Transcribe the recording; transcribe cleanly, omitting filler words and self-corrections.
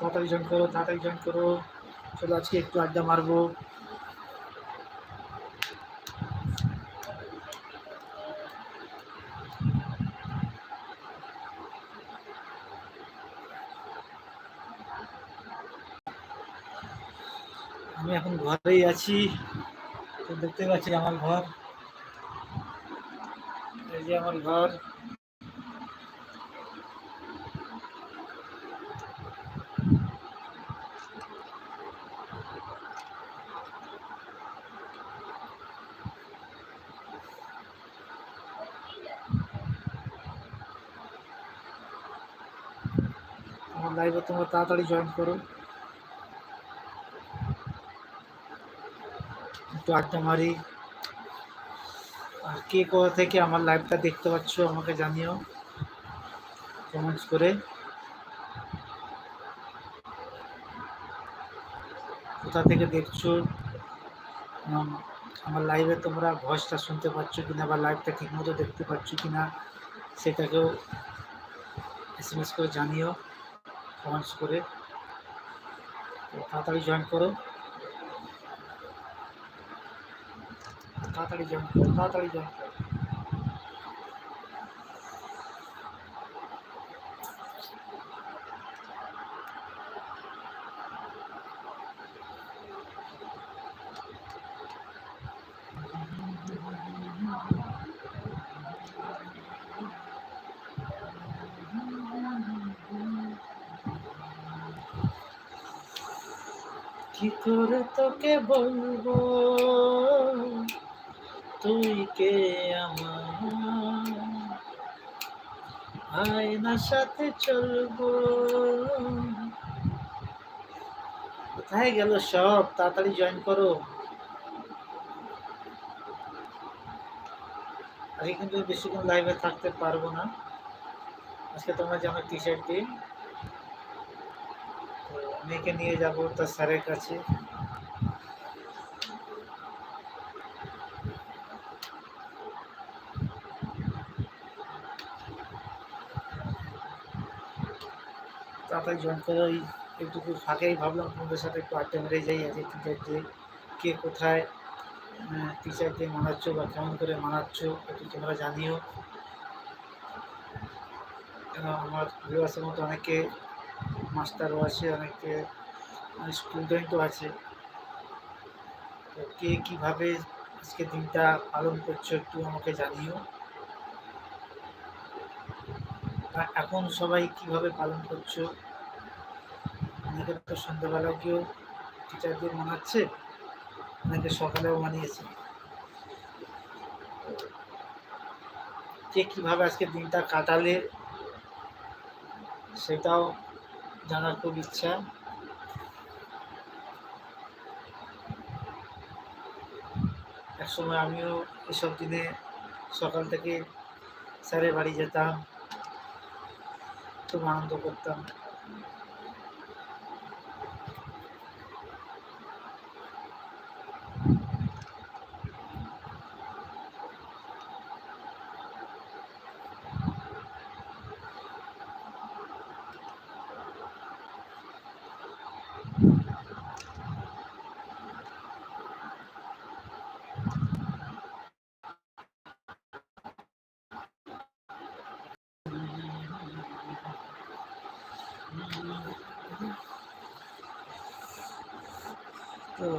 তাড়াতাড়ি জয়েন করো, তাড়াতাড়ি জয়েন করো। চলো আজকে একটু আড্ডা মারবো। আমি এখন ঘরেই আছি, তো দেখতে পাচ্ছি আমার ঘর, এই যে আমার ঘর। আমার লাইভে তোমরা তাড়াতাড়ি জয়েন করো, একটু আড্ডা মারি। আর কে কোথা থেকে আমার লাইভটা দেখতে পাচ্ছ আমাকে জানিও কমেন্টস করে। কোথা থেকে দেখছো, আমার লাইভে তোমরা ভয়েসটা শুনতে পাচ্ছ কিনা বা লাইভটা ঠিকমতো দেখতে পাচ্ছ কিনা সেটাকেও এসএমএস করে জানিও কমেন্টস করে। তাড়াতাড়ি জয়েন করো, তাড়াতাড়ি জয়েন করো, তাড়াতাড়ি জয়েন করো। কি করে তোকে বলবো তুই কে আমার, আয়নার সাথে চলবো। কোথায় গেল সব, তাড়াতাড়ি জয়েন করো। আজকে কিন্তু বেশিক্ষণ লাইভে থাকতে পারবো না, আজকে তোমরা জানো টিচার ডে, তো মেয়েকে নিয়ে যাবো তার স্যারের কাছে। তাড়াতাড়ি জয়েন করো। এই একটু ফাঁকেই ভাবলাম তোমাদের সাথে একটু আড্ডা মেরে যাই আজকে টিচার ডে, কে কোথায় টিচার ডে মানাচ্ছ বা কেমন করে মানাচ্ছ একটু তোমরা জানিও। কেন আমার ভিউয়ার্সের মতো অনেকে মাস্টারও আছে, অনেকে স্টুডেন্টও আছে, তো কে কীভাবে আজকে দিনটা পালন করছো একটু আমাকে জানিও। এখন সবাই কিভাবে পালন করছো, অনেকে তো সন্ধ্যাবেলা কেউ টিচারদের মানাচ্ছে, অনেকে সকালেও মানিয়েছে, কে কীভাবে আজকে দিনটা কাটালে সেটাও জানার খুব ইচ্ছা। একসময় আমিও এসব দিনে সকাল থেকে স্যারের বাড়ি যেতাম, খুব আনন্দ করতাম। তো